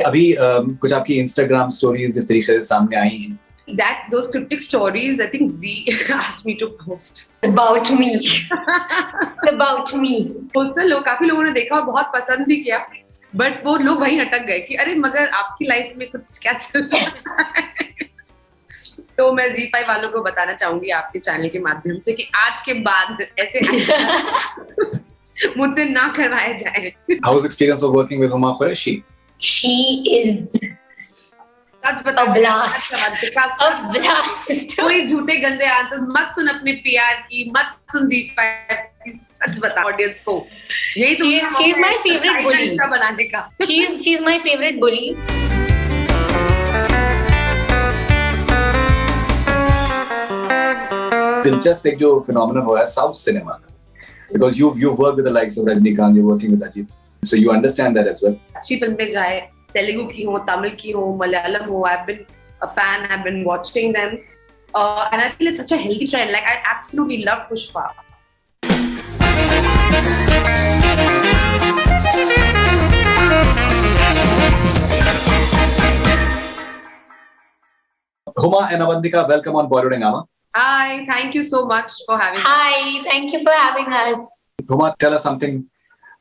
अभी कुछ आपकी इंस्टाग्राम स्टोरीज जिस तरीके से सामने आई हैं, those cryptic stories, I think Z asked me to post about me. About me. Poster काफी लोगों ने देखा और बहुत पसंद भी किया, बट वो लोग वहीं अटक गए कि अरे मगर आपकी लाइफ में कुछ क्या चल रहा है। तो मैं Z5 वालों को बताना चाहूंगी आपके चैनल के माध्यम से कि आज के बाद ऐसे मुझसे ना करवाया जाए। How was the experience of working with Huma Qureshi? She is सच बताओ, a blast. A blast. कोई झूठे गंदे आंसर मत सुन अपने PR की, मत सुन Z5 की, सच बता ऑडियंस को। यही तो she is my favorite bully. बनाने का। She is my favorite bully. दिलचस्प एक जो फिनोमेनन हुआ है साउथ सिनेमा का, because you've worked with the likes of Rajnikant, you're working with Ajit, so you understand that as well. अच्छी फिल्में जाए, तेलुगु की हो, तमिल की हो, मलयालम हो, I've been a fan, I've been watching them, and I feel it's such a healthy trend. Like I absolutely love Pushpa. Huma and Avantika, welcome on Bollywood Hungama. Hi, thank you so much for having me. Hi, thank you for having us. Huma, tell us something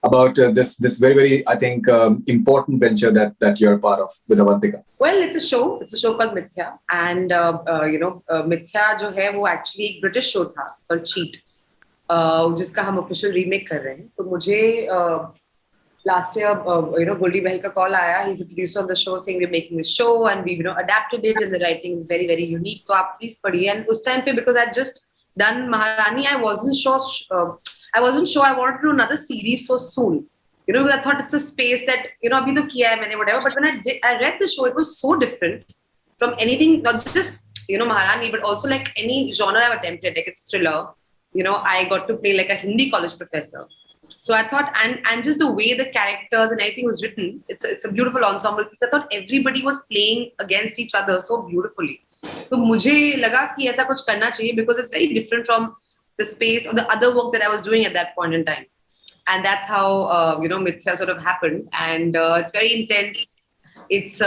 about this very, very, I think, important venture that you're a part of with Avantika. Well, it's a show called Mithya, and Mithya जो है वो actually एक British show था called Cheat, जिसका हम official remake कर रहे हैं। तो मुझे last year Goldie Bahil का call आया, he's a producer on the show, saying we're making this show and we adapted it and the writing is very, very unique, तो आप please पढ़िए। And उस time पे because I'd just done Maharani, I wasn't sure I wanted to do another series so soon, because I thought it's a space that अभी तो किया है मैंने whatever, but when I read the show, it was so different from anything, not just Maharani, but also like any genre I've attempted. Like it's thriller, I got to play like a Hindi college professor. So I thought, and just the way the characters and everything was written, it's a beautiful ensemble piece. I thought everybody was playing against each other so beautifully. So मुझे लगा कि ऐसा कुछ करना चाहिए, because it's very different from the space or the other work that I was doing at that point in time. And that's how Mithya sort of happened, and it's very intense. It's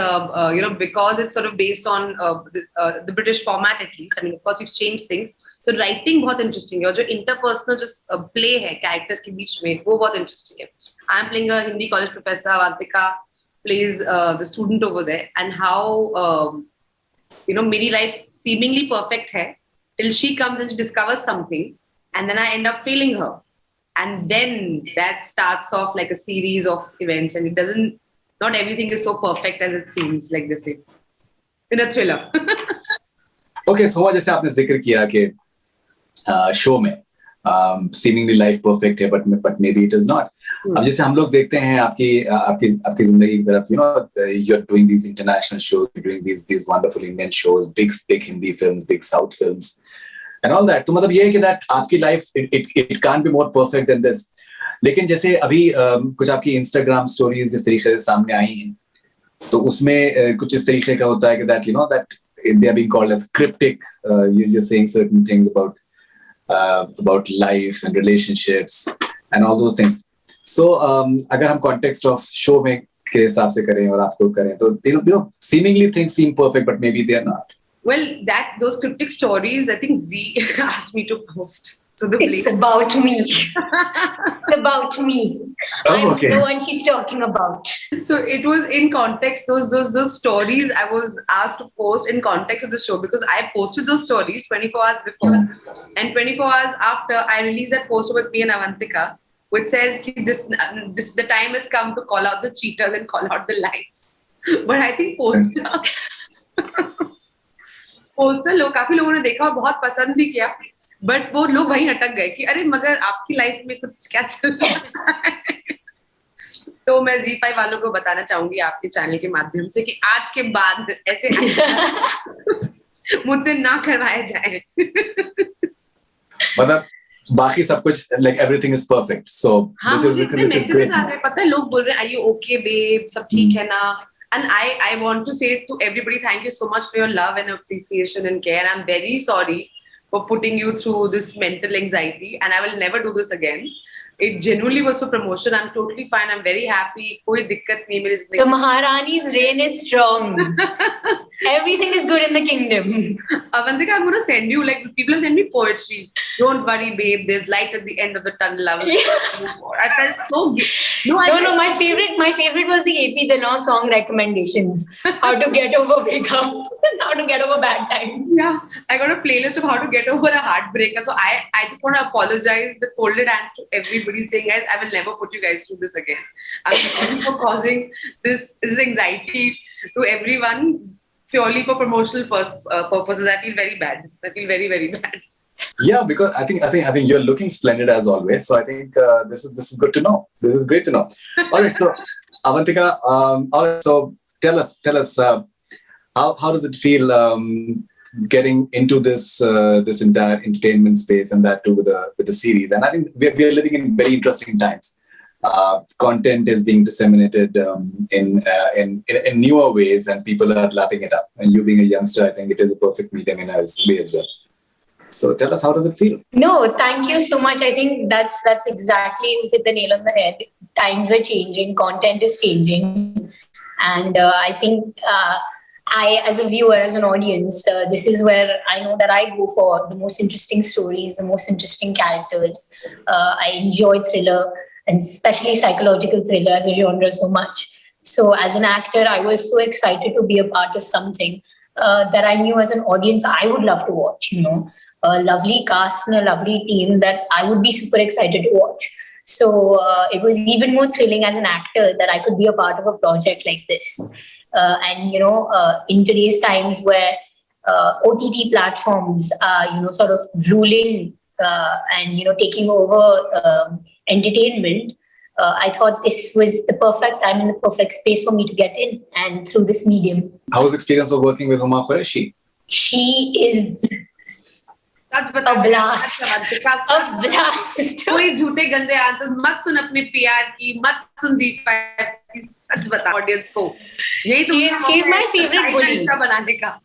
because it's sort of based on the British format, at least. I mean, of course, we've changed things. So writing बहुत interesting है, और जो interpersonal just play है characters के बीच में, वो बहुत interesting है. I'm playing a Hindi college professor. Avantika plays the student over there, and how मेरी life seemingly perfect है till she comes and she discovers something, and then I end up failing her, and then that starts off like a series of events, and not everything is so perfect as it seems, like they say in a thriller. Okay, so जैसे आपने जिक्र किया कि show में seemingly life perfect है, but maybe it is not. अब जैसे हम लोग देखते हैं आपकी जिंदगी की तरफ, you're doing these international shows, you're doing these wonderful Indian shows, big Hindi films, big South films, and all that. तो मतलब ये है कि that आपकी life it can't be more perfect than this. लेकिन जैसे अभी कुछ आपकी Instagram stories जिस तरीके से सामने आई हैं, तो उसमें कुछ इस तरीके का होता है कि that that they are being called as cryptic. You're just saying certain things about life and relationships and all those things. So अगर हम context of show में के हिसाब से करें और आप लोग करें, तो seemingly things seem perfect, but maybe they are not. Well, those cryptic stories, I think Z asked me to post. So it's about me. It's about me. Oh, okay. I'm the one she's talking about. So it was in context, those stories I was asked to post in context of the show, because I posted those stories 24 hours before, and 24 hours after I released that post with me and Avantika, which says the time has come to call out the cheaters and call out the lies. But I think poster काफी लोगों ने देखा और बहुत पसंद भी किया, but वो लोग वहीं अटक गए कि अरे मगर आपकी लाइफ में कुछ क्या चल रहा है। तो मैं Z5 वालों को बताना चाहूंगी आपके चैनल के माध्यम से कि आज के बाद ऐसे मुझसे ना करवाया जाए। मतलब बाकी सब कुछ like everything is perfect, so हाँ, मुझे मैसेजेस आ गए, पता है, लोग बोल रहे हैं are you okay babe, सब ठीक है ना। And I want to say to everybody, thank you so much for your love and appreciation and care. I'm very sorry for putting you through this mental anxiety, and I will never do this again. It genuinely was for promotion. I'm totally fine. I'm very happy. कोई दिक्कत नहीं मेरी जिंदगी. The Maharani's reign is strong. Everything is good in the kingdom. Avantika, I'm going to send you, like, people have sent me poetry. Don't worry, babe. There's light at the end of the tunnel. I felt so good. No. My favorite was the AP Dhanau song recommendations. How to get over breakups, how to get over bad times. Yeah, I got a playlist of how to get over a heartbreak. And so I just want to apologize the folded hands to everybody, saying, guys, I will never put you guys through this again. I'm sorry for causing this anxiety to everyone purely for promotional purposes. I feel very bad. I feel very, very bad. Yeah, because I think you're looking splendid as always. So I think this is good to know. This is great to know. All right, so Avantika, all right, so tell us how does it feel getting into this entire entertainment space, and that too with the series? And I think we are living in very interesting times. Content is being disseminated in newer ways, and people are lapping it up. And you being a youngster, I think it is a perfect medium in a way as well. So tell us, how does it feel? No, thank you so much. I think that's exactly, you hit the nail on the head. Times are changing, content is changing, and I think I, as a viewer, as an audience, this is where I know that I go for the most interesting stories, the most interesting characters. I enjoy thriller, and especially psychological thriller as a genre, so much. So as an actor, I was so excited to be a part of something that I knew as an audience I would love to watch, a lovely cast and a lovely team that I would be super excited to watch. So it was even more thrilling as an actor that I could be a part of a project like this. And in today's times where OTT platforms are, sort of ruling and, taking over entertainment, I thought this was the perfect time and the perfect space for me to get in, and through this medium. How was the experience of working with Huma Qureshi? She is a blast. A blast. कोई झूठे गंदे answer मत सुन अपने PR की, मत सुन Z5 की, सच बता audience को. She's my favorite bully. बनाने का.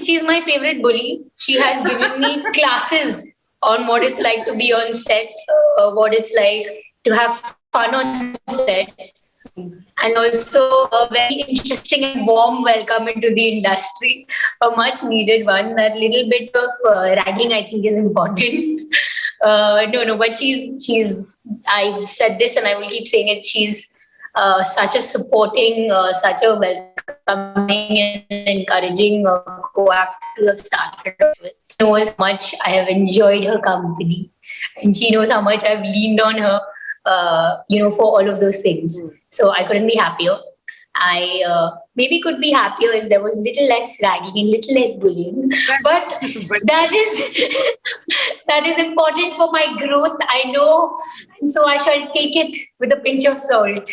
She's my favorite bully. She has given me classes on what it's like to be on set, what it's like to have fun on set, and also a very interesting and warm welcome into the industry, a much needed one. That little bit of ragging, I think, is important. But she's I've said this and I will keep saying it, she's such a supporting, such a welcoming and encouraging co-actor to have started with. She knows how much I have enjoyed her company, and she knows how much I've leaned on her for all of those things. So I couldn't be happier. I maybe could be happier if there was little less ragging and little less bullying. But that is important for my growth, I know. And so I shall take it with a pinch of salt.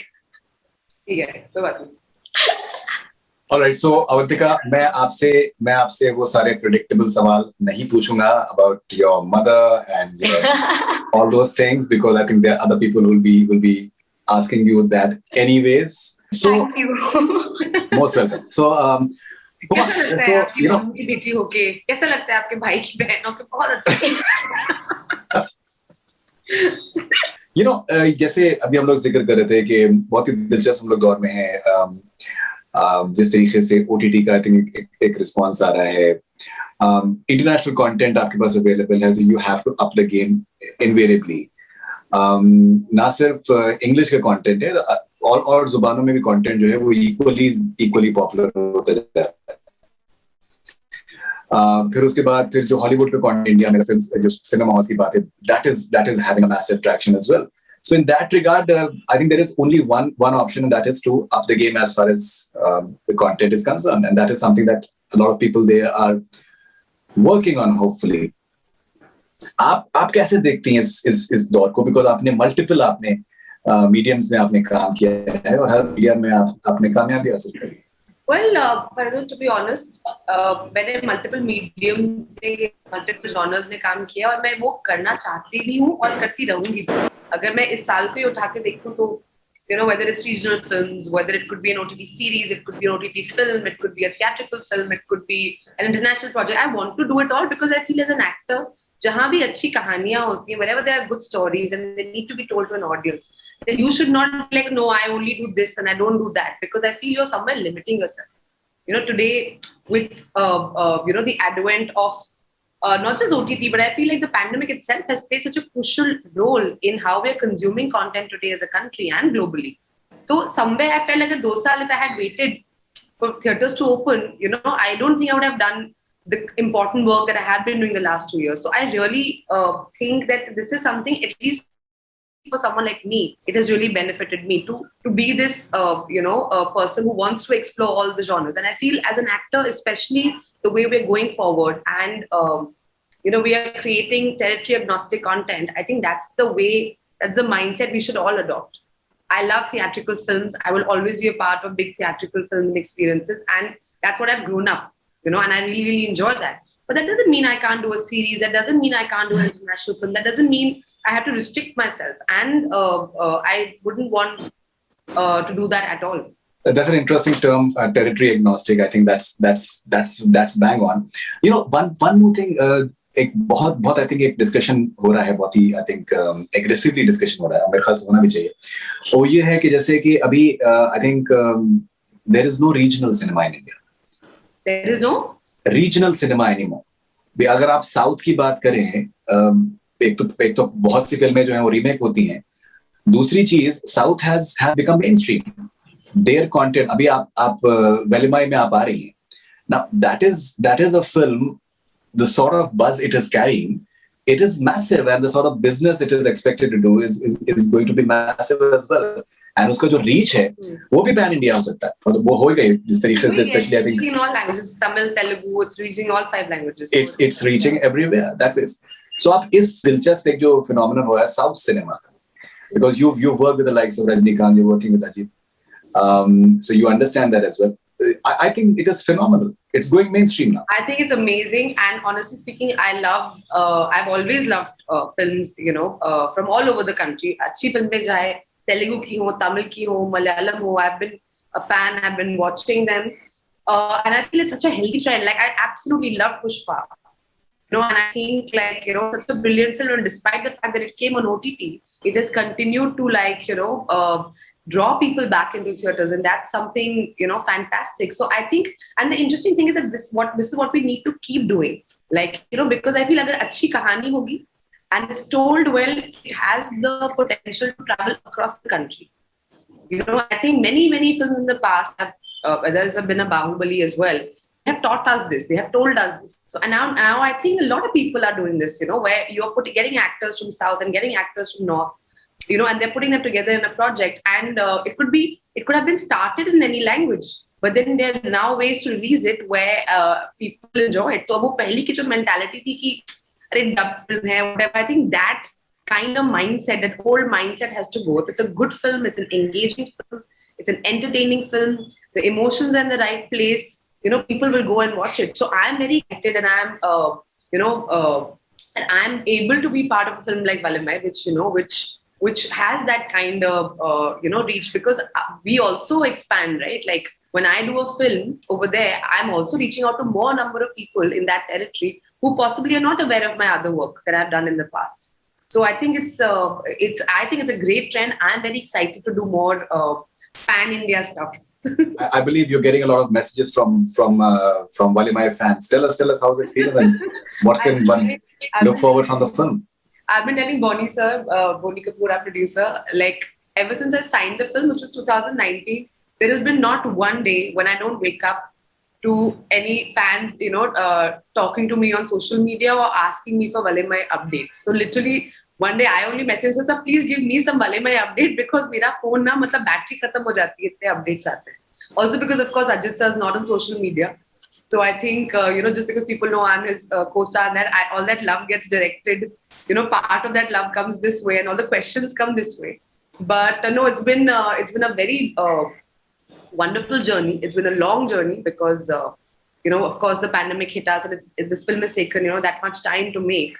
All right, so Avantika, मैं आपसे वो सारे predictable सवाल नहीं पूछूंगा about your mother and all those things, because I think there are other people who will be asking you that anyways. So, thank you. Most welcome. So, कैसा लगता है आपकी मम्मी की बेटी होके? कैसा लगता है आपके भाई की बहन होके? बहुत अच्छा. जैसे अभी हम लोग जिक्र कर रहे थे कि बहुत ही दिलचस्प हम लोग दौर में हैं, जिस तरीके से OTT का आई थिंक एक रिस्पॉन्स आ रहा है, इंटरनेशनल कंटेंट आपके पास अवेलेबल है, so you have to up the game invariably. ना सिर्फ इंग्लिश का कंटेंट है, और जुबानों में भी कंटेंट जो है वो इक्वली पॉपुलर होता जा रहा है. फिर उसके बाद फिर जो हॉलीवुड का कंटेंट, इंडिया में जो सिनेमा हाउस की बात है, that is having a massive traction as well. So in that regard, I think there is only one option, and that is to up the game as far as the content is concerned, and that is something that a lot of people there are working on, hopefully. आप कैसे देखती हैं इस दौर को? Because आपने multiple mediums में आपने काम किया है, और हर मीडियम में आपने कामयाबी हासिल करी. Well, Faridoon, to be honest, मैंने मल्टीपल मीडियम में, मल्टीपल जॉनर्स में काम किया, और मैं वो करना चाहती भी हूँ और करती रहूंगी. अगर मैं इस साल को ही उठा के देखूं तो whether it's regional films, whether it could be an OTT series, it could be an OTT film, it could be a theatrical film, it could be an international project. I want to do it all because I feel as an actor, जहाँ भी अच्छी कहानियां होती हैं, wherever there are good stories and they need to be told to an audience, then you should not be like, no, I only do this and I don't do that, because I feel you're somewhere limiting yourself. Today with the advent of not just OTT, but I feel like the pandemic itself has played such a crucial role in how we're consuming content today as a country and globally. So somewhere I felt like a if I had waited for theaters to open, I don't think I would have done the important work that I have been doing the last 2 years. So I really think that this is something, at least for someone like me, it has really benefited me to be this person who wants to explore all the genres. And I feel as an actor, especially the way we're going forward, and we are creating territory agnostic content, I think that's the mindset we should all adopt. I love theatrical films. I will always be a part of big theatrical film experiences, and that's what I've grown up, and I really, really enjoy that. But that doesn't mean I can't do a series. That doesn't mean I can't do an international film. That doesn't mean I have to restrict myself. And I wouldn't want to do that at all. That's an interesting term, territory agnostic. I think that's bang on. One more thing. एक बहुत I think एक discussion हो रहा है, बहुत ही I think aggressively discussion हो रहा है, मेरे ख्याल से होना भी चाहिए. वो ये है कि जैसे कि अभी I think there is no regional cinema in India. There is no regional cinema anymore. अगर आप साउथ की बात करें, एक तो बहुत सी फिल्में जो हैं वो रीमेक होती हैं. दूसरी चीज, south has become mainstream. Their content, अभी आप वेलिमाई में आप आ रही हैं. Now that is a film, the sort of buzz it is carrying, it is massive, and the sort of business it is expected to do is going to be massive as well. And उसका जो reach है, वो भी pan India हो सकता है. मतलब वो हो गई जिस तरीके से, especially I think. It's reaching all languages, Tamil, Telugu, it's reaching all 5 languages. It's reaching everywhere. That is. So आप इस दिलचस्प एक जो phenomenon हुआ है South cinema, because you've worked with the likes of Rajnikant, you're working with Ajit, so you understand that as well. I think it is phenomenal. It's going mainstream now. I think it's amazing, and honestly speaking, I've always loved films, from all over the country. अच्छी फिल्में चाहे तेलुगु की हो, तमिल की हो, मलयालम हो, I've been a fan. I've been watching them, and I feel it's such a healthy trend. Like, I absolutely love Pushpa, and I think such a brilliant film. And despite the fact that it came on OTT, it has continued to draw people back into theaters, and that's something fantastic. So I think, and the interesting thing is that this is what we need to keep doing, because I feel agar achhi kahani hogi and it's told well, it has the potential to travel across the country. I think many films in the past have, whether it's been a Bahubali as well, have taught us this, they have told us this. So, and now I think a lot of people are doing this, where you're getting actors from South and getting actors from North, and they're putting them together in a project, and it could have been started in any language, but then there are now ways to release it where people enjoy it. So वो पहली की जो mentality थी कि अरे dub film है, whatever, I think that kind of mindset, that whole mindset has to go. If it's a good film, it's an engaging film, it's an entertaining film, the emotions are in the right place, people will go and watch it. So I'm very excited, and I'm and I'm able to be part of a film like Valimai, which has that kind of reach, because we also expand, right? Like, when I do a film over there, I'm also reaching out to more number of people in that territory who possibly are not aware of my other work that I've done in the past. So I think it's a great trend. I'm very excited to do more pan India stuff. I believe you're getting a lot of messages from Valimai fans. Tell us how's the experience and what can one look forward from the film. I've been telling Bonnie sir, Bonnie Kapoor, our producer, like, ever since I signed the film, which was 2019, there has been not one day when I don't wake up to any fans, talking to me on social media or asking me for Valimai updates. So literally, one day I only messaged her, please give me some Valimai update, because मेरा phone ना मतलब battery खत्म हो जाती है, इतने updates आते हैं. Also because of course Ajit sir is not on social media. So I think, just because people know I'm his co-star, and that all that love gets directed, part of that love comes this way, and all the questions come this way. But no, it's been a very wonderful journey. It's been a long journey because, of course, the pandemic hit us, and this film has taken, that much time to make.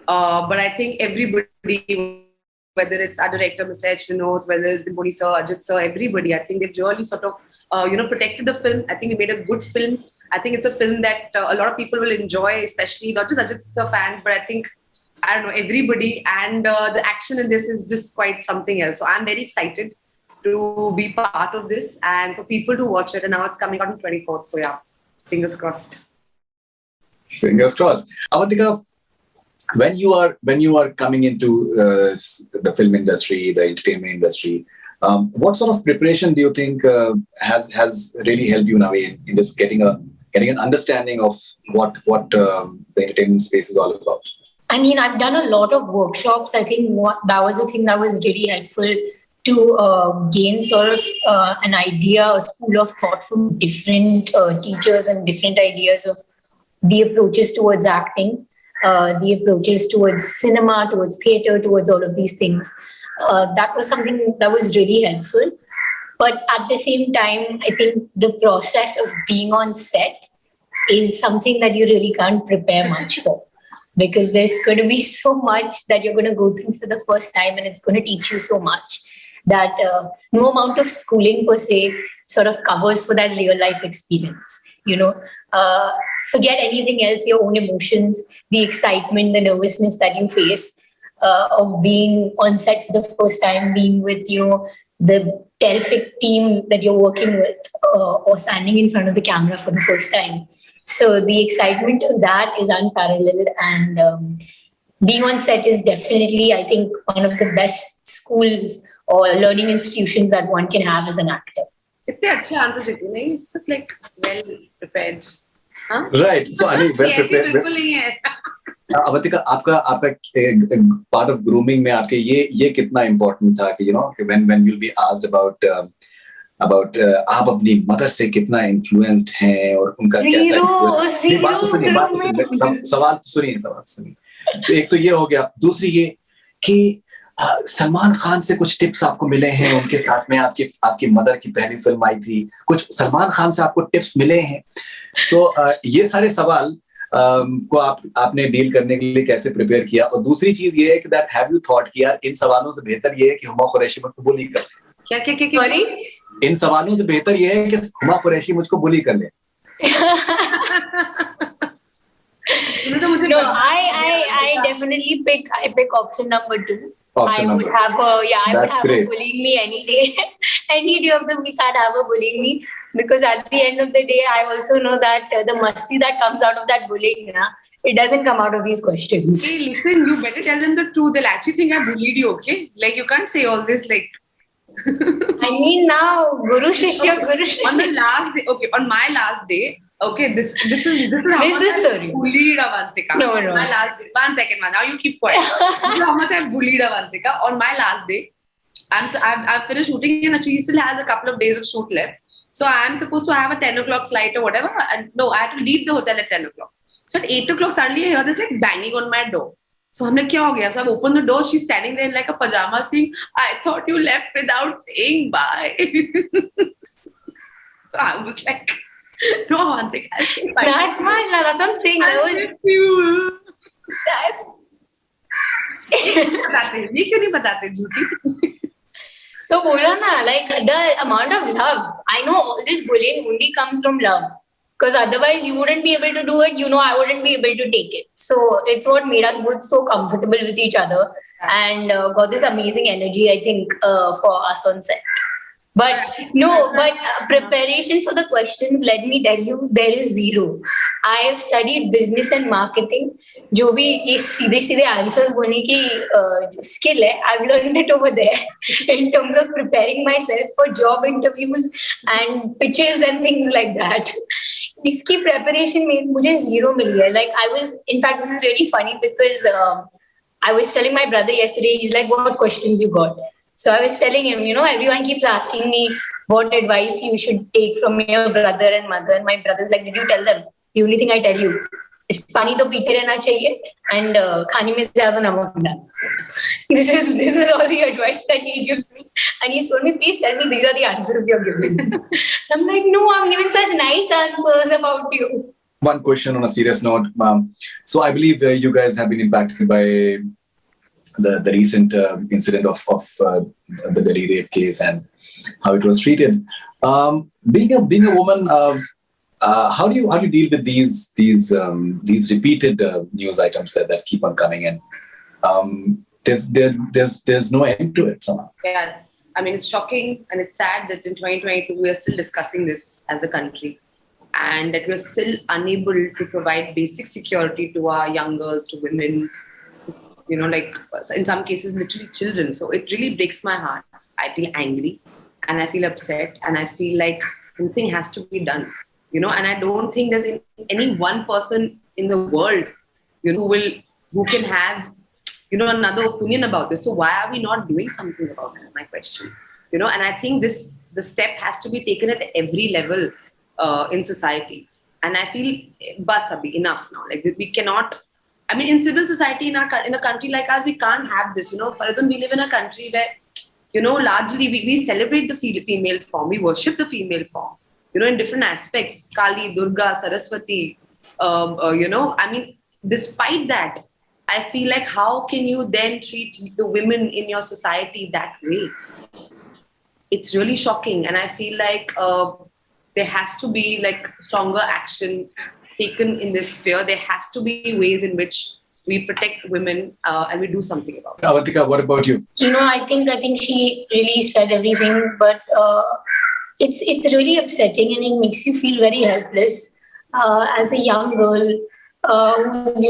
But I think everybody, whether it's our director, Mr. H. Vinod, whether it's been Bonnie sir, Ajit sir, everybody, I think they've really sort of, protected the film. I think we made a good film. I think it's a film that a lot of people will enjoy, especially not just Ajit sir fans, but I think I don't know, everybody, and the action in this is just quite something else. So I'm very excited to be part of this and for people to watch it. And now it's coming out on 24th. So yeah, fingers crossed. Fingers crossed. Avantika, when you are coming into the film industry, the entertainment industry, what sort of preparation do you think has really helped you in a way in just getting an understanding of what the entertainment space is all about? I mean, I've done a lot of workshops. I think that was the thing that was really helpful to gain sort of an idea, a school of thought from different teachers and different ideas of the approaches towards acting, the approaches towards cinema, towards theatre, towards all of these things. That was something that was really helpful. But at the same time, I think the process of being on set is something that you really can't prepare much for. Because there's going to be so much that you're going to go through for the first time, and it's going to teach you so much that no amount of schooling per se sort of covers for that real life experience. Forget anything else, your own emotions, the excitement, the nervousness that you face of being on set for the first time, being with, the terrific team that you're working with or standing in front of the camera for the first time. So the excitement of that is unparalleled, and being on set is definitely, I think, one of the best schools or learning institutions that one can have as an actor. इतने अच्छे answer देती नहीं, it's like well prepared. Huh? Right. So I mean, well prepared. बिल्कुल नहीं है. Avantika, आपका part of grooming में आपके ये कितना important था कि when you'll be asked about आप अपनी मदर से कितना इन्फ्लुएंस्ड हैं और उनका कैसा बात तो सुनिए सवाल तो सुनिए तो एक तो ये हो गया, दूसरी ये कि सलमान खान से कुछ टिप्स आपको मिले हैं, उनके साथ में आपकी मदर की पहली फिल्म आई थी, कुछ सलमान खान से आपको टिप्स मिले हैं, सो ये सारे सवाल को आपने डील करने के लिए कैसे प्रिपेयर किया? और दूसरी चीज ये है कि दैट हैव यू थॉट कि यार इन सवालों से बेहतर ये है कि हुमा कुरैशी मुझको बुली कर क्या इन सवालों से बेहतर ये है कि हुमा कुरैशी मुझको बुली कर ले. No, I definitely pick option number 2. I would have her bullying me any day. Any day of the week I'd have her bullying me, because at the end of the day I also know that the masti that comes out of that bullying, it doesn't come out of these questions. Hey, listen, you better tell them the truth. They'll actually think I bullied you, okay? Like, you can't say all this like... I mean, now, Guru Shishya. On the last day, on my last day, this is how the story. I bullied Avantika. No. My last day. 1 second, now you keep quiet. This is how much I bullied Avantika. On my last day, I've finished shooting and she still has a couple of days of shoot left. So I'm supposed to have a 10 o'clock flight or whatever. And no, I had to leave the hotel at 10 o'clock. So at 8 o'clock, suddenly I hear this like banging on my door. So I'm like, kya ho gaya? So I've opened the door. She's standing there in like a pajama saying, I thought you left without saying bye. So I was like, no, Avantika, I'll say bye. That's what I'm saying. I miss you. ये क्यों नहीं बताते झूठी? So bola na, like the amount of love. I know all this bullying only comes from love. Because otherwise you wouldn't be able to do it, I wouldn't be able to take it. So it's what made us both so comfortable with each other and got this amazing energy, I think, for us on set. But preparation for the questions, let me tell you, there is zero. I have studied business and marketing. जो भी ये सीधे answers बोलने की skill है, I've learned it over there in terms of preparing myself for job interviews and pitches and things like that. इसकी preparation में मुझे zero मिल गया. Like in fact, this is really funny because I was telling my brother yesterday, he's like, what questions you got? So I was telling him, everyone keeps asking me what advice you should take from your brother and mother. And my brother's like, did you tell them? The only thing I tell you is पानी तो पीते रहना चाहिए and खाने में ज़्यादा नमक डाल. This is all the advice that he gives me. And he told me, please tell me these are the answers you're giving. I'm like, no, I'm giving such nice answers about you. One question on a serious note. So I believe you guys have been impacted by the recent incident of the Delhi rape case and how it was treated. Being a woman, how do you deal with these repeated news items that keep on coming in? there's no end to it somehow. Yes. I mean, it's shocking and it's sad that in 2022 we are still discussing this as a country, and that we're still unable to provide basic security to our young girls, to women, like in some cases, literally children. So it really breaks my heart. I feel angry and I feel upset and I feel like something has to be done, and I don't think there's any one person in the world, who can have, another opinion about this. So why are we not doing something about it? My question, and I think the step has to be taken at every level in society. And I feel, bas abhi, enough now. Like we cannot. I mean, in civil society in a country like us, we can't have this. Faridoon, we live in a country where, largely we celebrate the female form, we worship the female form. In different aspects, Kali, Durga, Saraswati. I mean, despite that, I feel like how can you then treat the women in your society that way? It's really shocking, and I feel like there has to be like stronger action taken in this sphere. There has to be ways in which we protect women and we do something about it. Avantika, what about you? I think she really said everything, but it's really upsetting and it makes you feel very helpless as a young girl who's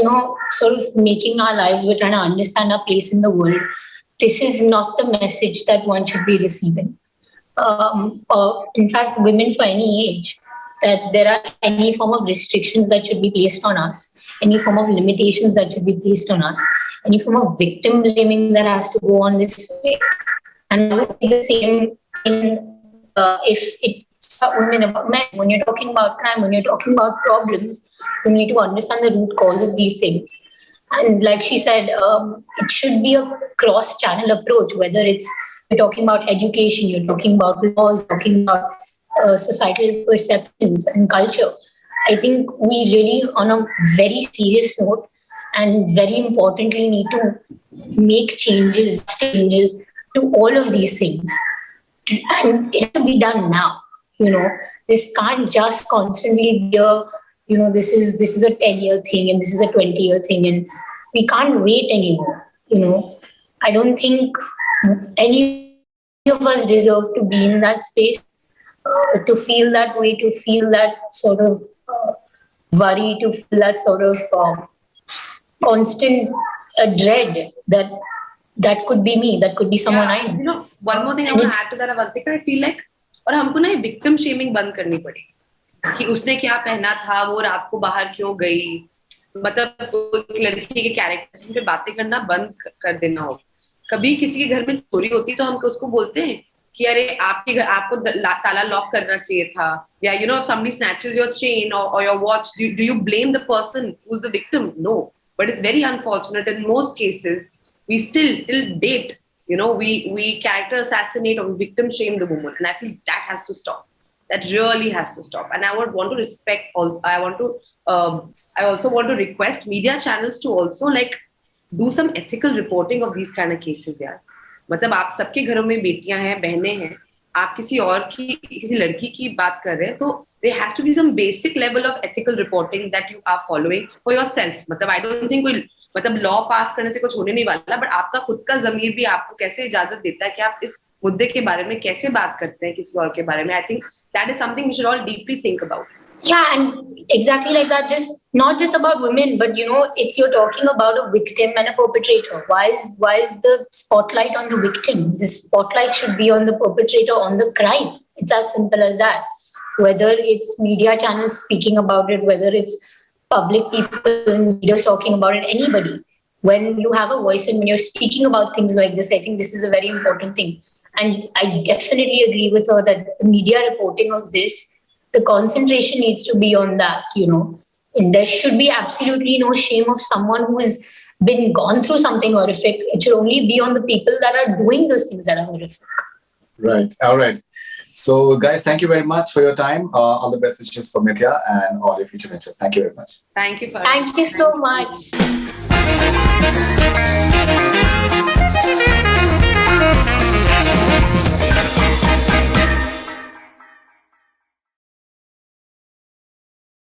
sort of making our lives. We're trying to understand our place in the world. This is not the message that one should be receiving. In fact, women for any age, that there are any form of restrictions that should be placed on us, any form of limitations that should be placed on us, any form of victim blaming that has to go on this way. And I would be the same if it's about women, about men. When you're talking about crime, when you're talking about problems, you need to understand the root cause of these things. And like she said, it should be a cross-channel approach, whether you're talking about education, you're talking about laws, talking about societal perceptions and culture. I think we really, on a very serious note, and very importantly, need to make changes to all of these things. And it will be done now. This can't just constantly be this is a 10-year thing and this is a 20-year thing, and we can't wait anymore. I don't think any of us deserve to be in that space, to feel that way, to feel that sort of worry, to feel that sort of constant dread that could be me, that could be someone I know. One more thing I want to add to that, Avantika, I feel like, और हमको ना victim shaming बंद करनी पड़ी कि उसने क्या पहना था, वो रात को बाहर क्यों गई, मतलब एक लड़की के कैरेक्टर पे बातें करना बंद कर देना होगा. कभी किसी के घर में चोरी होती तो हम उसको बोलते हैं कि अरे आपके घर आपको ताला लॉक करना चाहिए था, या if somebody snatches your chain or your watch, do you blame the person who's the victim? No. But it's very unfortunate in most cases we still till date we character assassinate or victim shame the woman, and I feel that has to stop. That really has to stop. And I would want to respect also, I also want to request media channels to also do some ethical reporting of these kind of cases. यार मतलब आप सबके घरों में बेटियां हैं, बहनें हैं, आप किसी लड़की की बात कर रहे हैं, तो there has to be some basic level of ethical reporting that you are following for yourself. मतलब I don't think कोई लॉ पास करने से कुछ होने नहीं वाला, बट आपका खुद का ज़मीर भी आपको कैसे इजाजत देता है कि आप इस मुद्दे के बारे में कैसे बात करते हैं किसी और के बारे में. I think that is something we should all deeply think about. Yeah, and exactly like that, not just about women, but you're talking about a victim and a perpetrator. Why is the spotlight on the victim? The spotlight should be on the perpetrator, on the crime. It's as simple as that. Whether it's media channels speaking about it, whether it's public people, leaders talking about it, anybody. When you have a voice and when you're speaking about things like this, I think this is a very important thing. And I definitely agree with her that the media reporting of this, the concentration needs to be on that, And there should be absolutely no shame of someone who has gone through something horrific. It should only be on the people that are doing those things that are horrific. Right. All right. So, guys, thank you very much for your time. All the best wishes for Mithya and all your future ventures. Thank you very much. Thank you. Thank you so much.